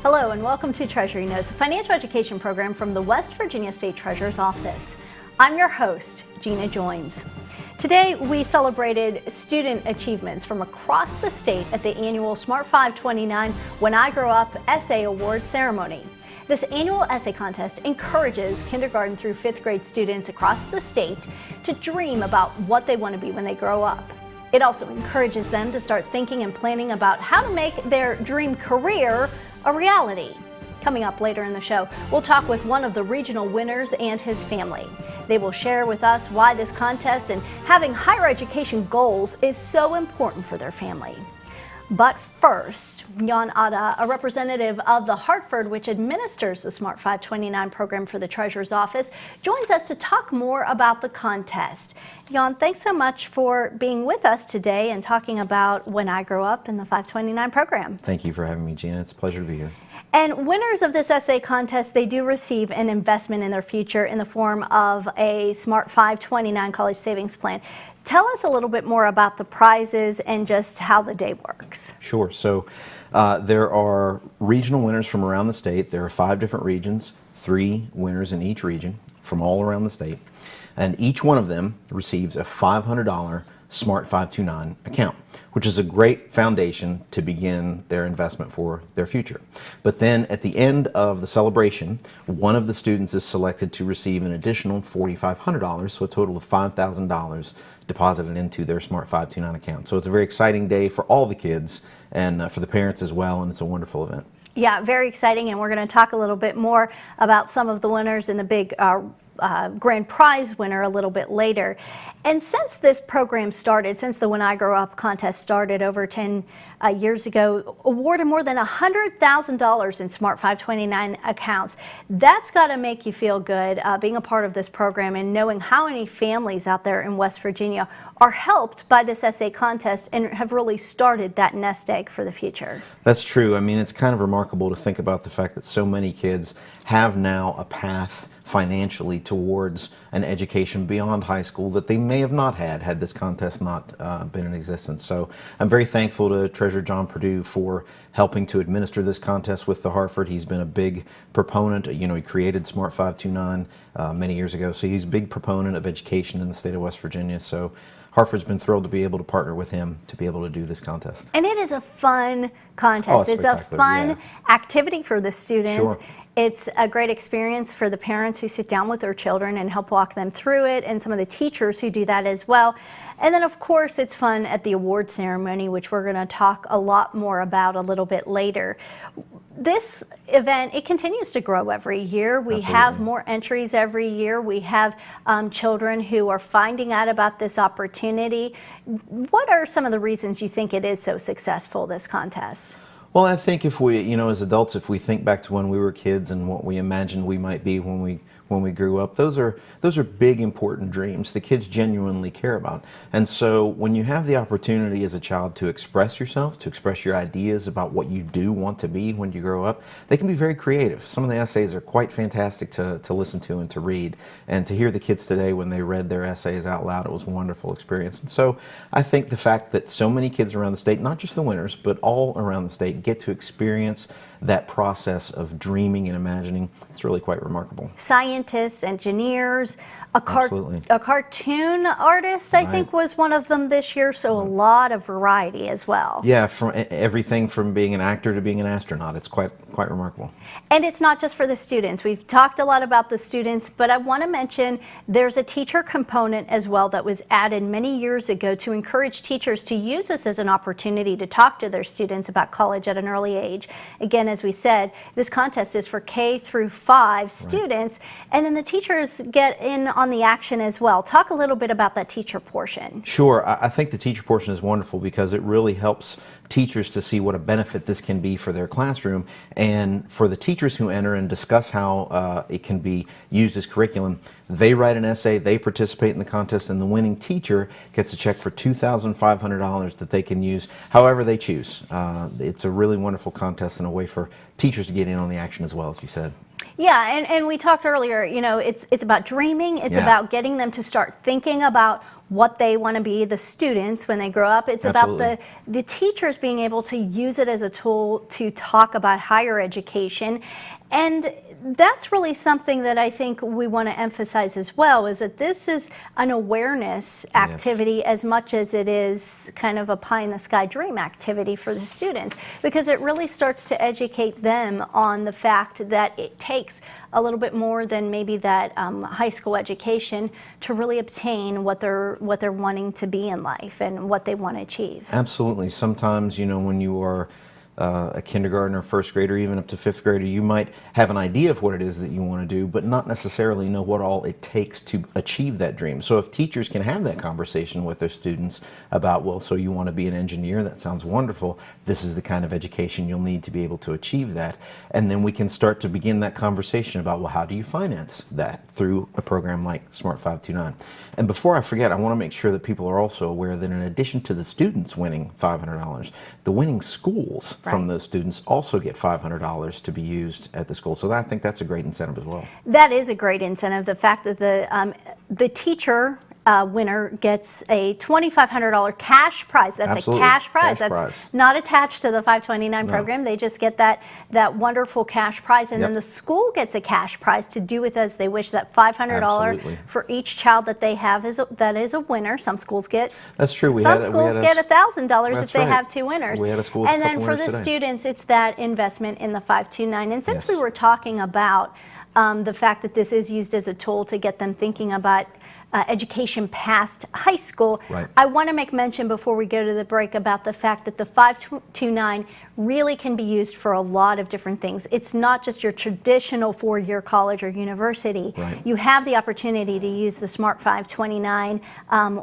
Hello and welcome to Treasury Notes, a financial education program from the West Virginia State Treasurer's Office. I'm your host, Gina Joins. Today we celebrated student achievements from across the state at the annual Smart 529 When I Grow Up Essay Award ceremony. This annual essay contest encourages kindergarten through 5th grade students across the state to dream about what they want to be when they grow up. It also encourages them to start thinking and planning about how to make their dream career a reality. Coming up later in the show, we'll talk with one of the regional winners and his family. They will share with us why this contest and having higher education goals is so important for their family. But first, Jorn Otte, a representative of the Hartford, which administers the Smart 529 program for the Treasurer's Office, joins us to talk more about the contest. Jorn, thanks so much for being with us today and talking about When I Grow Up in the 529 program. Thank you for having me, Gina. It's a pleasure to be here. And winners of this essay contest, they do receive an investment in their future in the form of a Smart 529 college savings plan. Tell us a little bit more about the prizes and just how the day works. Sure. So there are regional winners from around the state. There are 5 different regions, 3 winners in each region from all around the state. And each one of them receives a $500 Smart 529 account, which is a great foundation to begin their investment for their future. But then at the end of the celebration, one of the students is selected to receive an additional $4,500, so a total of $5,000 deposited into their Smart 529 account. So it's a very exciting day for all the kids and for the parents as well, and it's a wonderful event. Yeah, very exciting, and we're going to talk a little bit more about some of the winners and the big grand prize winner a little bit later. And since this program started, since the When I Grow Up contest started over 10 years ago, awarded more than $100,000 in Smart 529 accounts. That's got to make you feel good being a part of this program and knowing how many families out there in West Virginia are helped by this essay contest and have really started that nest egg for the future. That's true. I mean, it's kind of remarkable to think about the fact that so many kids have now a path financially towards an education beyond high school that they may have not had this contest not been in existence. So I'm very thankful to Treasurer John Perdue for helping to administer this contest with the Hartford. He's been a big proponent. You know, he created Smart 529 many years ago, so he's a big proponent of education in the state of West Virginia. So Hartford's been thrilled to be able to partner with him to be able to do this contest. And it is a fun contest. Oh, it's a fun activity for the students. Sure. It's a great experience for the parents who sit down with their children and help walk them through it, and some of the teachers who do that as well. And then, of course, it's fun at the award ceremony, which we're going to talk a lot more about a little bit later. This event, it continues to grow every year. We Absolutely. have more entries every year. We have children who are finding out about this opportunity. What are some of the reasons you think it is so successful, this contest? Well, I think if we, you know, as adults, if we think back to when we were kids and what we imagined we might be when we grew up, those are big, important dreams the kids genuinely care about. And so when you have the opportunity as a child to express yourself, to express your ideas about what you do want to be when you grow up, they can be very creative. Some of the essays are quite fantastic to listen to and to read. And to hear the kids today when they read their essays out loud, it was a wonderful experience. And so I think the fact that so many kids around the state, not just the winners, but all around the state, get to experience that process of dreaming and imagining, it's really quite remarkable. Scientists, engineers, a cartoon artist, I Right. think, was one of them this year, so a lot of variety as well. Yeah, from everything from being an actor to being an astronaut. It's quite remarkable. And it's not just for the students. We've talked a lot about the students, but I want to mention there's a teacher component as well that was added many years ago to encourage teachers to use this as an opportunity to talk to their students about college at an early age. Again, as we said, this contest is for K through 5 students, and then the teachers get in on the action as well. Talk a little bit about that teacher portion. Sure. I think the teacher portion is wonderful because it really helps teachers to see what a benefit this can be for their classroom, and for the teachers who enter and discuss how it can be used as curriculum. They write an essay, they participate in the contest, and the winning teacher gets a check for $2,500 that they can use however they choose. It's a really wonderful contest and a way for teachers to get in on the action as well, as you said. Yeah, and we talked earlier, you know, it's about dreaming, it's about getting them to start thinking about what they want to be, the students, when they grow up. It's Absolutely. about the teachers being able to use it as a tool to talk about higher education. And that's really something that I think we want to emphasize as well, is that this is an awareness activity as much as it is kind of a pie in the sky dream activity for the students, because it really starts to educate them on the fact that it takes a little bit more than maybe that high school education to really obtain what they're wanting to be in life and what they want to achieve. Absolutely. Sometimes, when you are a kindergartner, first grader, even up to fifth grader, you might have an idea of what it is that you want to do, but not necessarily know what all it takes to achieve that dream. So if teachers can have that conversation with their students about, well, so you want to be an engineer, that sounds wonderful. This is the kind of education you'll need to be able to achieve that. And then we can start to begin that conversation about, well, how do you finance that through a program like Smart 529? And before I forget, I want to make sure that people are also aware that in addition to the students winning $500, the winning schools from those students also get $500 to be used at the school. So I think that's a great incentive as well. That is a great incentive. The fact that the teacher winner gets a $2,500 cash prize. That's Absolutely. a cash prize. Cash That's prize. not attached to the 529 program. They just get that wonderful cash prize, and then the school gets a cash prize to do with as they wish. That $500 Absolutely. for each child that they have that is a winner. Some schools get. That's true. Some schools get $1,000 if they have two winners. We had a school with and a couple then for the winners today. students, it's that investment in the 529. And since Yes. we were talking about the fact that this is used as a tool to get them thinking about education past high school, Right. I want to make mention before we go to the break about the fact that the 529 really can be used for a lot of different things. It's not just your traditional four-year college or university. Right. You have the opportunity to use the Smart 529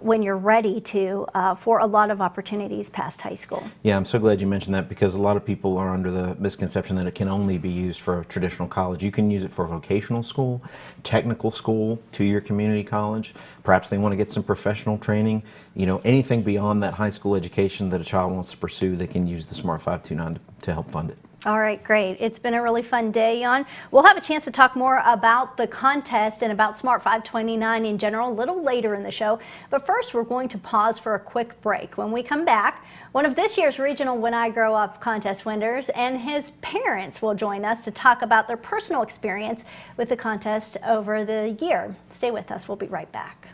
when you're ready to for a lot of opportunities past high school. Yeah, I'm so glad you mentioned that, because a lot of people are under the misconception that it can only be used for traditional college. You can use it for vocational school, technical school, two-year community college. Perhaps they want to get some professional training. Anything beyond that high school education that a child wants to pursue, they can use the Smart 529 to help fund it. All right, great. It's been a really fun day, Jan. We'll have a chance to talk more about the contest and about Smart 529 in general a little later in the show. But first, we're going to pause for a quick break. When we come back, one of this year's regional When I Grow Up contest winners and his parents will join us to talk about their personal experience with the contest over the year. Stay with us. We'll be right back.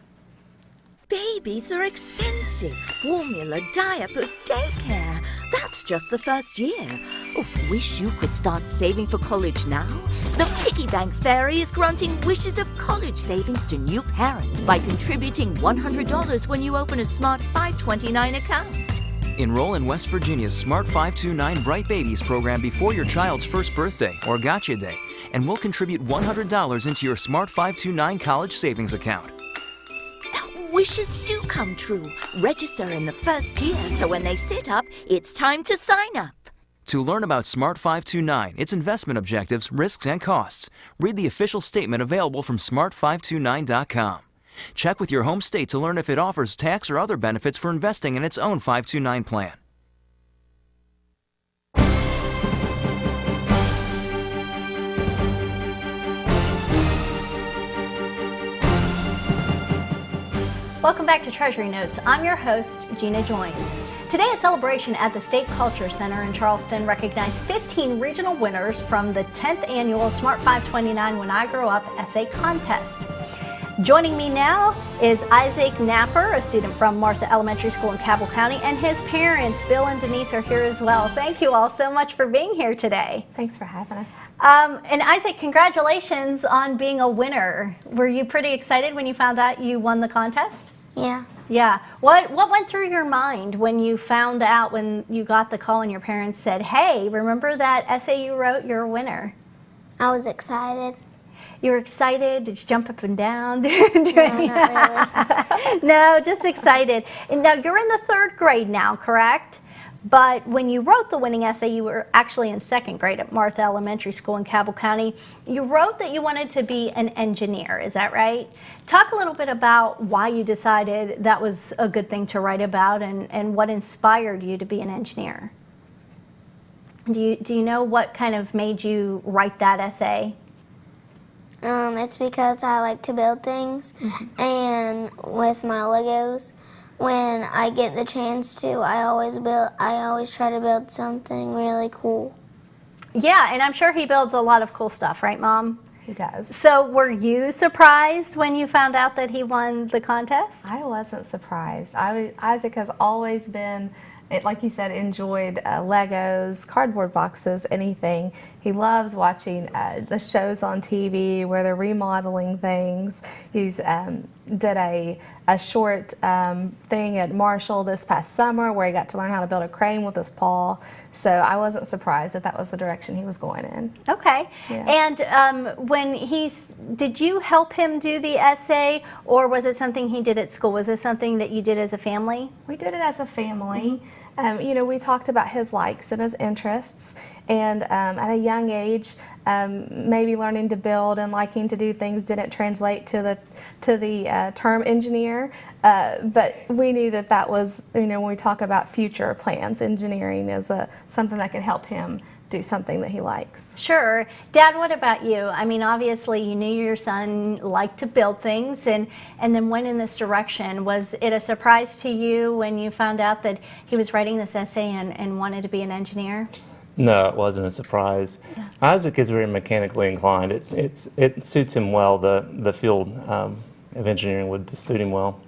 Babies are expensive. Formula, diapers, daycare. That's just the first year. Oh, wish you could start saving for college now? The Piggy Bank Fairy is granting wishes of college savings to new parents by contributing $100 when you open a Smart 529 account. Enroll in West Virginia's Smart 529 Bright Babies program before your child's first birthday or Gotcha Day, and we'll contribute $100 into your Smart 529 college savings account. Wishes do come true. Register in the first year, so when they sit up, it's time to sign up. To learn about Smart 529, its investment objectives, risks, and costs, read the official statement available from smart529.com. Check with your home state to learn if it offers tax or other benefits for investing in its own 529 plan. Welcome back to Treasury Notes. I'm your host, Gina Joins. Today, a celebration at the State Culture Center in Charleston recognized 15 regional winners from the 10th annual Smart 529 When I Grow Up essay contest. Joining me now is Isaac Napper, a student from Martha Elementary School in Cabell County, and his parents, Bill and Denise, are here as well. Thank you all so much for being here today. Thanks for having us. And Isaac, congratulations on being a winner. Were you pretty excited when you found out you won the contest? Yeah. Yeah. What went through your mind when you found out, when you got the call and your parents said, hey, remember that essay you wrote? You're a winner. I was excited. You were excited? Did you jump up and down? No, not really. No, just excited. And now you're in the third grade now, correct? But when you wrote the winning essay, you were actually in second grade at Martha Elementary School in Cabell County. You wrote that you wanted to be an engineer, is that right? Talk a little bit about why you decided that was a good thing to write about and what inspired you to be an engineer. Do you know what kind of made you write that essay? It's because I like to build things, and with my Legos, when I get the chance to, I always try to build something really cool. Yeah, and I'm sure he builds a lot of cool stuff, right, Mom? He does. So were you surprised when you found out that he won the contest? I wasn't surprised. Isaac has always been, like you said, enjoyed Legos, cardboard boxes, anything. He loves watching the shows on TV where they're remodeling things. He's did a short thing at Marshall this past summer where he got to learn how to build a crane with his paw. So I wasn't surprised that was the direction he was going in. Okay. Yeah. And did you help him do the essay, or was it something he did at school? Was it something that you did as a family? We did it as a family. We talked about his likes and his interests, and at a young age, maybe learning to build and liking to do things didn't translate to the term engineer, but we knew that was, when we talk about future plans, engineering is something that can help him do something that he likes. Sure. Dad, what about you? I mean, obviously you knew your son liked to build things and then went in this direction. Was it a surprise to you when you found out that he was writing this essay and wanted to be an engineer? No, it wasn't a surprise. Yeah. Isaac is very mechanically inclined. It suits him well. The field of engineering would suit him well.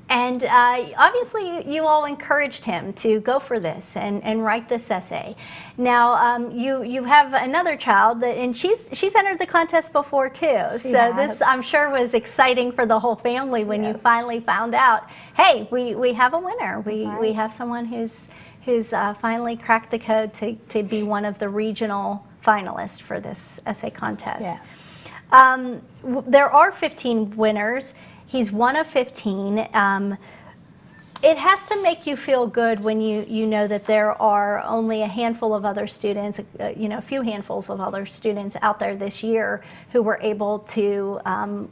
And obviously you all encouraged him to go for this and write this essay. Now you have another child, and she's entered the contest before too. This, I'm sure, was exciting for the whole family when you finally found out, hey, we have a winner. We have someone who's finally cracked the code to be one of the regional finalists for this essay contest. Yeah. There are 15 winners. He's one of 15. It has to make you feel good when you know that there are only a handful of other students, a few handfuls of other students out there this year who were able to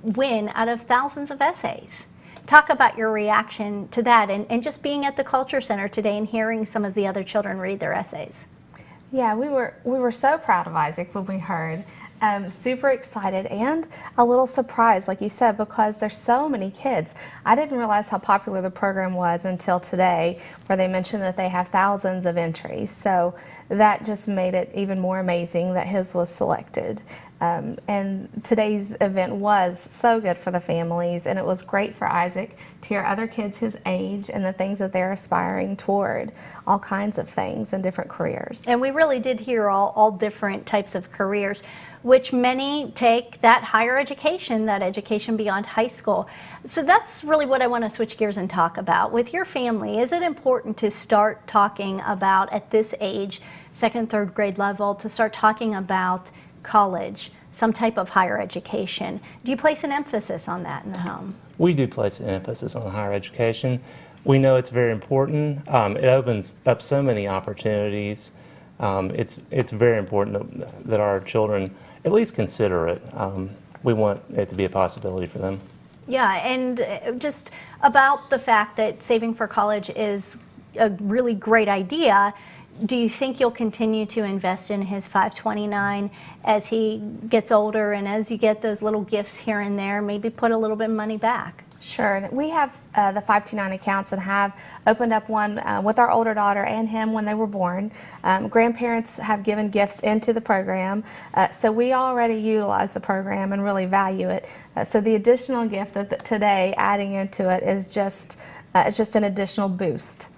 win out of thousands of essays. Talk about your reaction to that and just being at the Culture Center today and hearing some of the other children read their essays. Yeah, we were so proud of Isaac when we heard. Super excited and a little surprised, like you said, because there's so many kids. I didn't realize how popular the program was until today, where they mentioned that they have thousands of entries. So that just made it even more amazing that his was selected. And today's event was so good for the families, and it was great for Isaac to hear other kids his age and the things that they're aspiring toward, all kinds of things and different careers. And we really did hear all different types of careers, which many take that higher education, that education beyond high school. So that's really what I want to switch gears and talk about. With your family, is it important to start talking about, at this age, second, third grade level, to start talking about college, some type of higher education? Do you place an emphasis on that in the home? We do place an emphasis on higher education. We know it's very important. It opens up so many opportunities. It's very important that our children at least consider it. We want it to be a possibility for them. Yeah, and just about the fact that saving for college is a really great idea, do you think you'll continue to invest in his 529 as he gets older, and as you get those little gifts here and there, maybe put a little bit of money back? Sure, and we have the 529 accounts and have opened up one with our older daughter and him when they were born. Grandparents have given gifts into the program, so we already utilize the program and really value it. So the additional gift that today adding into it is just it's just an additional boost.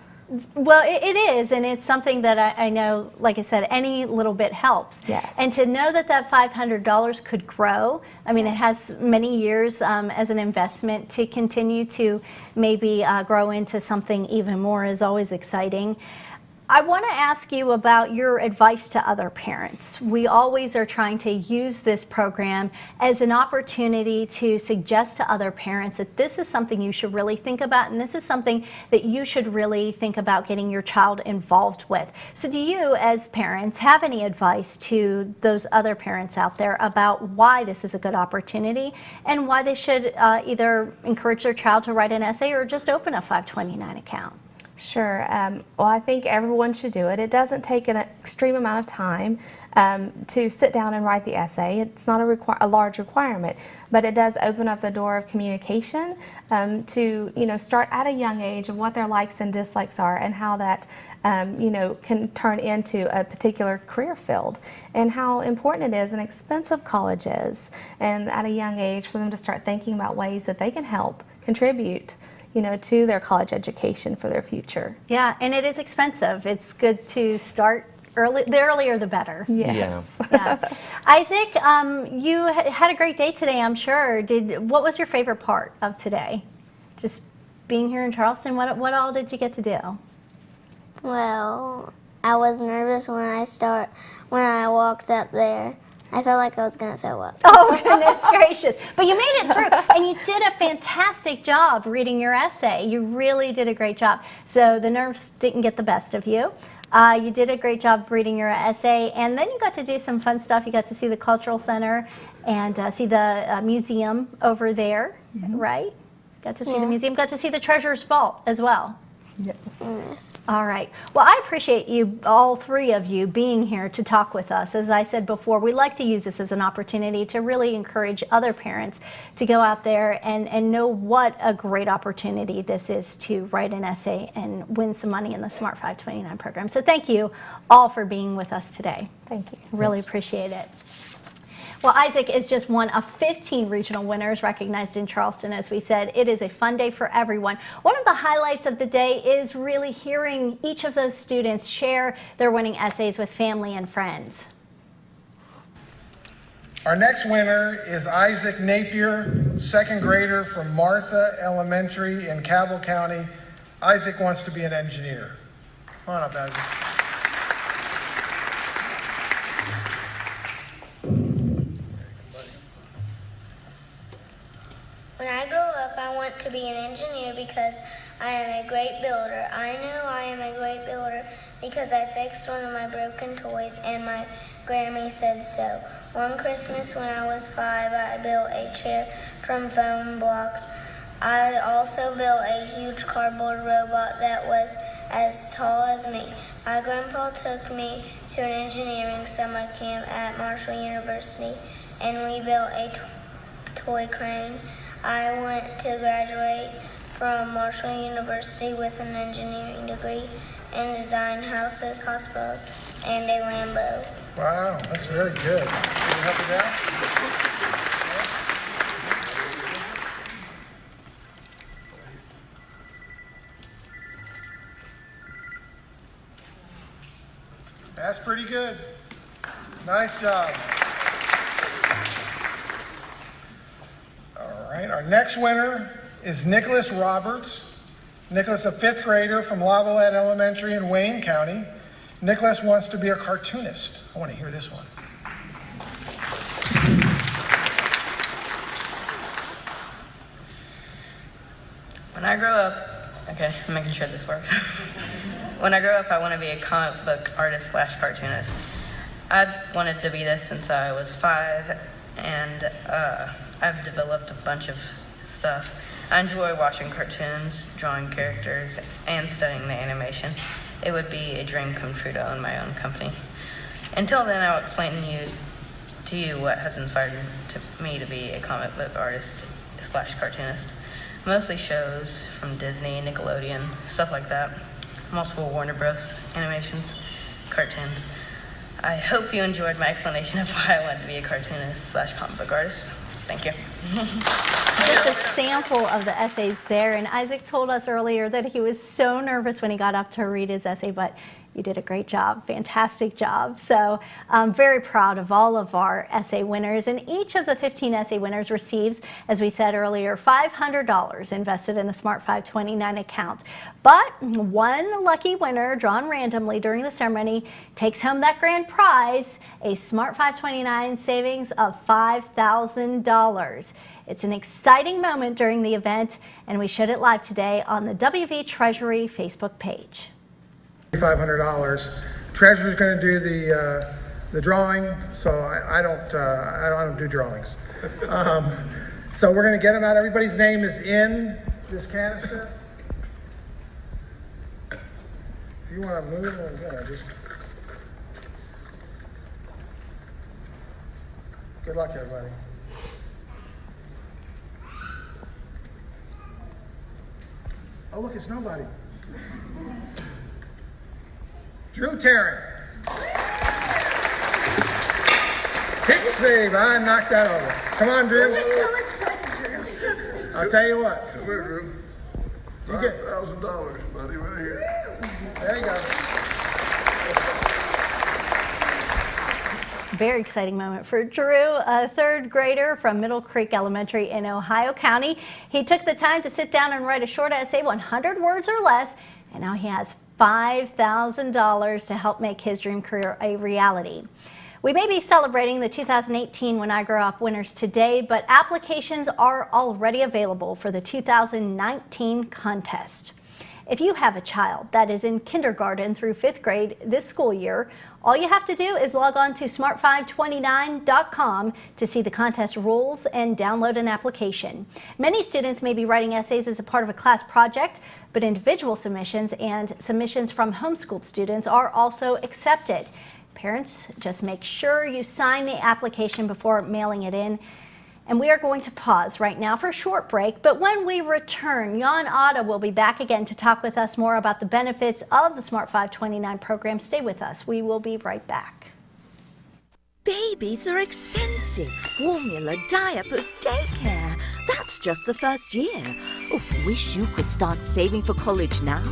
Well, it is, and it's something that I know, like I said, any little bit helps. Yes. And to know that $500 could grow, I mean, it has many years as an investment to continue to maybe grow into something even more is always exciting. I want to ask you about your advice to other parents. We always are trying to use this program as an opportunity to suggest to other parents that this is something you should really think about, and this is something that you should really think about getting your child involved with. So do you, as parents, have any advice to those other parents out there about why this is a good opportunity and why they should either encourage their child to write an essay or just open a 529 account? Sure. Well, I think everyone should do it. It doesn't take an extreme amount of time to sit down and write the essay. It's not a large requirement, but it does open up the door of communication to start at a young age of what their likes and dislikes are and how that can turn into a particular career field and how important it is and expensive college is, and at a young age for them to start thinking about ways that they can help contribute to their college education for their future. Yeah, and it is expensive. It's good to start early. The earlier, the better. Yes. Yeah. Isaac, you had a great day today, I'm sure. What was your favorite part of today? Just being here in Charleston, what all did you get to do? Well, I was nervous when I walked up there. I felt like I was going to throw up. Oh, goodness gracious. But you made it through, and you did a fantastic job reading your essay. You really did a great job. So the nerves didn't get the best of you. You did a great job reading your essay, and then you got to do some fun stuff. You got to see the Cultural Center and see the museum over there, right? Got to see the museum. Got to see the Treasurer's Vault as well. Yes. All right. Well, I appreciate you, all three of you, being here to talk with us. As I said before, we like to use this as an opportunity to really encourage other parents to go out there and know what a great opportunity this is to write an essay and win some money in the Smart 529 program. So thank you all for being with us today. Thank you. Really appreciate it. Well, Isaac is just one of 15 regional winners recognized in Charleston. As we said, it is a fun day for everyone. One of the highlights of the day is really hearing each of those students share their winning essays with family and friends. Our next winner is Isaac Napier, second grader from Martha Elementary in Cabell County. Isaac wants to be an engineer. Come on up, Isaac. When I grow up, I want to be an engineer because I am a great builder. I know I am a great builder because I fixed one of my broken toys and my Grammy said so. One Christmas when I was 5, I built a chair from foam blocks. I also built a huge cardboard robot that was as tall as me. My grandpa took me to an engineering summer camp at Marshall University and we built a toy crane. I went to graduate from Marshall University with an engineering degree and designed houses, hospitals, and a Lambo. Wow, that's very good. Can you help me out? That's pretty good. Nice job. All right, our next winner is Nicholas Roberts. Nicholas, a 5th grader from Lavalette Elementary in Wayne County. Nicholas wants to be a cartoonist. I want to hear this one. When I grow up, okay, I'm making sure this works. When I grow up, I want to be a comic book artist / cartoonist. I've wanted to be this since I was 5, and I've developed a bunch of stuff. I enjoy watching cartoons, drawing characters, and studying the animation. It would be a dream come true to own my own company. Until then, I'll explain to you what has inspired me to be a comic book artist / cartoonist. Mostly shows from Disney, Nickelodeon, stuff like that. Multiple Warner Bros. Animations, cartoons. I hope you enjoyed my explanation of why I wanted to be a cartoonist / comic book artist. Thank you. Just a sample of the essays there, and Isaac told us earlier that he was so nervous when he got up to read his essay, but you did a great job, fantastic job. So I'm very proud of all of our essay winners, and each of the 15 essay winners receives, as we said earlier, $500 invested in a Smart 529 account. But one lucky winner drawn randomly during the ceremony takes home that grand prize, a Smart 529 savings of $5,000. It's an exciting moment during the event, and we showed it live today on the WV Treasury Facebook page. $500. Treasurer's going to do the drawing, so I don't do drawings. So we're going to get them out. Everybody's name is in this canister. If you want to move, just good luck, everybody. Oh, look, it's nobody. Drew Tarrant. Babe, I knocked that over. Come on, Drew. I'm so excited, Drew. I'll tell you what. Come here, Drew. You get $5,000, buddy, right here. There you go. Very exciting moment for Drew, a third grader from Middle Creek Elementary in Ohio County. He took the time to sit down and write a short essay, 100 words or less, and now he has $5,000 to help make his dream career a reality. We may be celebrating the 2018 When I Grow Up winners today, but applications are already available for the 2019 contest. If you have a child that is in kindergarten through 5th grade this school year, all you have to do is log on to smart529.com to see the contest rules and download an application. Many students may be writing essays as a part of a class project, but individual submissions and submissions from homeschooled students are also accepted. Parents, just make sure you sign the application before mailing it in. And we are going to pause right now for a short break, but when we return, Jorn Otte will be back again to talk with us more about the benefits of the Smart 529 program. Stay with us. We will be right back. Babies are expensive. Formula, diapers, daycare. That's just the first year. Oh, wish you could start saving for college now?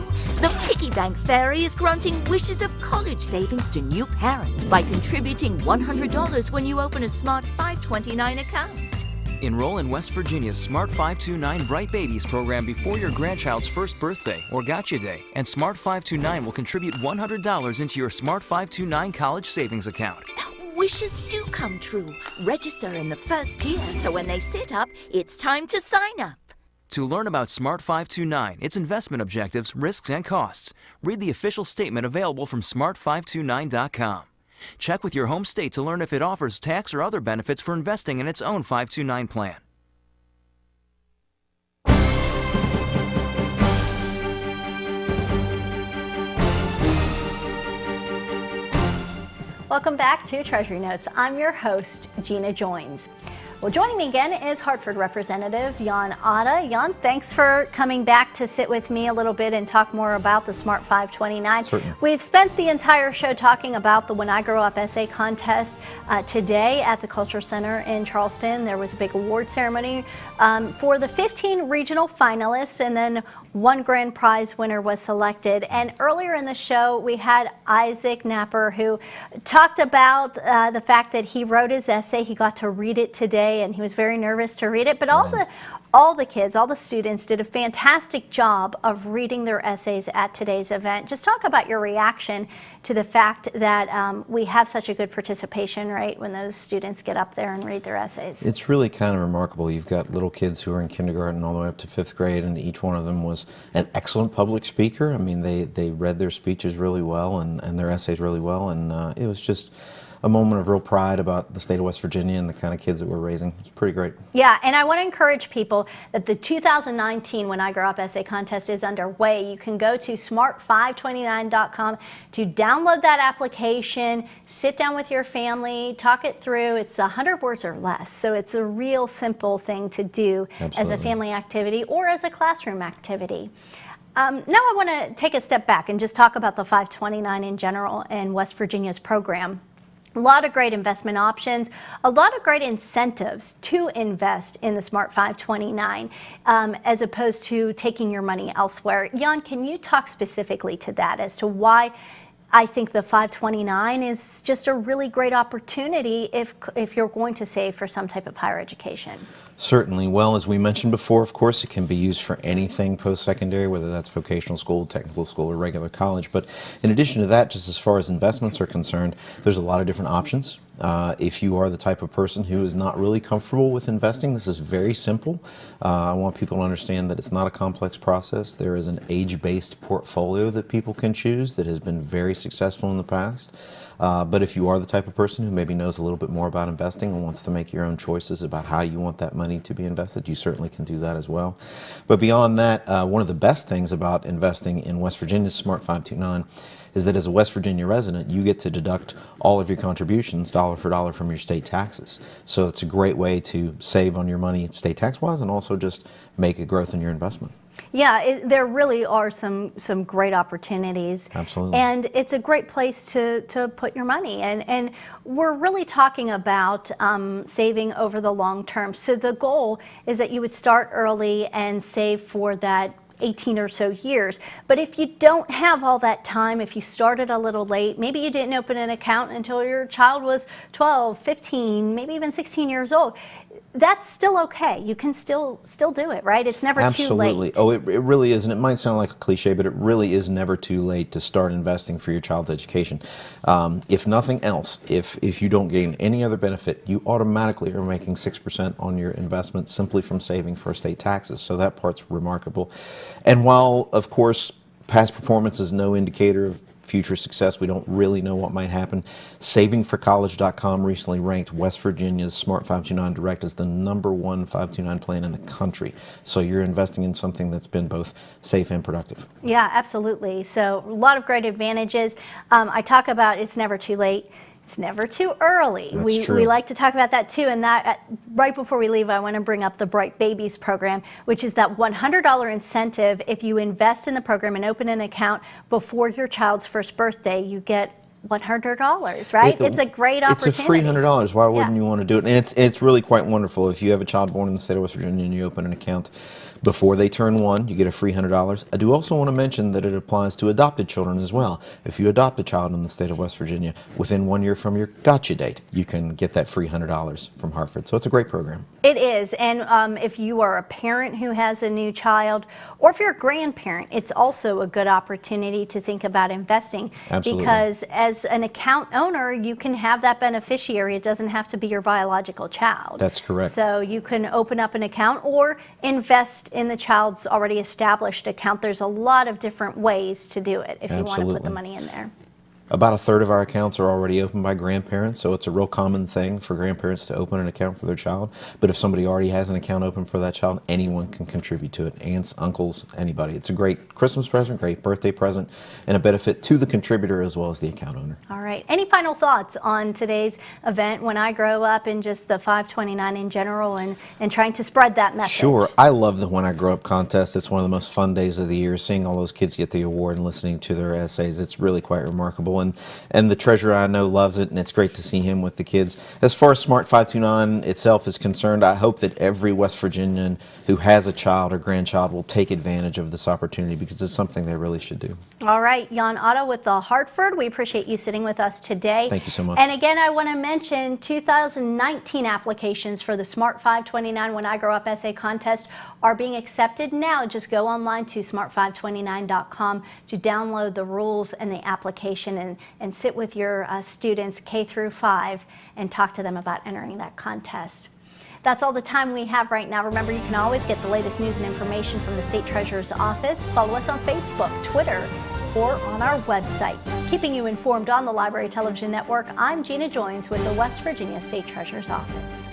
The Piggy Bank Fairy is granting wishes of college savings to new parents by contributing $100 when you open a Smart 529 account. Enroll in West Virginia's Smart 529 Bright Babies program before your grandchild's first birthday or Gotcha Day, and Smart 529 will contribute $100 into your Smart 529 college savings account. Wishes do come true. Register in the first year, so when they sit up, it's time to sign up. To learn about Smart 529, its investment objectives, risks, and costs, read the official statement available from smart529.com. Check with your home state to learn if it offers tax or other benefits for investing in its own 529 plan. Welcome back to Treasury Notes. I'm your host, Gina Joins. Well, joining me again is Hartford Representative Jorn Otte. Jorn, thanks for coming back to sit with me a little bit and talk more about the Smart 529. Certainly. We've spent the entire show talking about the When I Grow Up essay contest. Today at the Culture Center in Charleston, there was a big award ceremony for the 15 regional finalists, and then one grand prize winner was selected. And earlier in the show, we had Isaac Napper, who talked about the fact that he wrote his essay. He got to read it today, and he was very nervous to read it. But all the kids, all the students did a fantastic job of reading their essays at today's event. Just talk about your reaction to the fact that we have such a good participation rate when those students get up there and read their essays. It's really kind of remarkable. You've got little kids who are in kindergarten all the way up to 5th grade, and each one of them was an excellent public speaker. I mean, they read their speeches really well and their essays really well, and it was just a moment of real pride about the state of West Virginia and the kind of kids that we're raising. It's pretty great. Yeah, and I want to encourage people that the 2019 When I Grow Up essay contest is underway. You can go to smart529.com to download that application, sit down with your family, talk it through. It's 100 words or less, so it's a real simple thing to do as a family activity or as a classroom activity. Now I want to take a step back and just talk about the 529 in general and West Virginia's program. A lot of great investment options, a lot of great incentives to invest in the Smart 529 as opposed to taking your money elsewhere. Jorn, can you talk specifically to that as to why I think the 529 is just a really great opportunity if you're going to save for some type of higher education? Certainly. Well, as we mentioned before, of course, it can be used for anything post-secondary, whether that's vocational school, technical school, or regular college. But in addition to that, just as far as investments are concerned, there's a lot of different options. If you are the type of person who is not really comfortable with investing, this is very simple. I want people to understand that it's not a complex process. There is an age-based portfolio that people can choose that has been very successful in the past. But if you are the type of person who maybe knows a little bit more about investing and wants to make your own choices about how you want that money to be invested, you certainly can do that as well. But beyond that, one of the best things about investing in West Virginia's Smart 529 is that as a West Virginia resident, you get to deduct all of your contributions dollar for dollar from your state taxes. So it's a great way to save on your money state tax-wise and also just make a growth in your investment. Yeah, there really are some great opportunities. Absolutely. And it's a great place to put your money. And we're really talking about saving over the long term. So the goal is that you would start early and save for that 18 or so years. But if you don't have all that time, if you started a little late, maybe you didn't open an account until your child was 12, 15, maybe even 16 years old, that's still okay. You can still do it, right? It's never too late. Absolutely. Oh, it really is. And it might sound like a cliche, but it really is never too late to start investing for your child's education. If nothing else, if you don't gain any other benefit, you automatically are making 6% on your investment simply from saving for state taxes. So that part's remarkable. And while, of course, past performance is no indicator of future success, we don't really know what might happen. SavingForCollege.com recently ranked West Virginia's Smart 529 Direct as the #1 529 plan in the country. So you're investing in something that's been both safe and productive. Yeah, absolutely. So a lot of great advantages. I talk about it's never too late. It's never too early. That's true. We like to talk about that too. And that right before we leave, I want to bring up the Bright Babies program, which is that $100 incentive. If you invest in the program and open an account before your child's first birthday, you get $100, right? It's a great opportunity. It's a free $100. Why wouldn't you want to do it? And it's really quite wonderful. If you have a child born in the state of West Virginia and you open an account before they turn 1, you get a free $100. I do also want to mention that it applies to adopted children as well. If you adopt a child in the state of West Virginia, within 1 year from your gotcha date, you can get that free $100 from Hartford. So it's a great program. It is. And if you are a parent who has a new child, or if you're a grandparent, it's also a good opportunity to think about investing. Absolutely. Because as an account owner, you can have that beneficiary. It doesn't have to be your biological child. That's correct. So you can open up an account or invest in the child's already established account. There's a lot of different ways to do it if you want to put the money in there. About a third of our accounts are already opened by grandparents, so it's a real common thing for grandparents to open an account for their child. But if somebody already has an account open for that child, anyone can contribute to it. Aunts, uncles, anybody. It's a great Christmas present, great birthday present, and a benefit to the contributor as well as the account owner. All right. Any final thoughts on today's event, When I Grow Up, and just the 529 in general, and trying to spread that message? Sure. I love the When I Grow Up contest. It's one of the most fun days of the year, seeing all those kids get the award and listening to their essays. It's really quite remarkable. And the treasurer I know loves it, and it's great to see him with the kids. As far as Smart 529 itself is concerned, I hope that every West Virginian who has a child or grandchild will take advantage of this opportunity because it's something they really should do. All right, Jorn Otte with the Hartford. We appreciate you sitting with us today. Thank you so much. And again, I want to mention 2019 applications for the Smart 529 When I Grow Up essay contest are being accepted now. Just go online to smart529.com to download the rules and the application and sit with your students K through 5 and talk to them about entering that contest. That's all the time we have right now. Remember, you can always get the latest news and information from the State Treasurer's Office. Follow us on Facebook, Twitter, or on our website. Keeping you informed on the Library Television Network, I'm Gina Joins with the West Virginia State Treasurer's Office.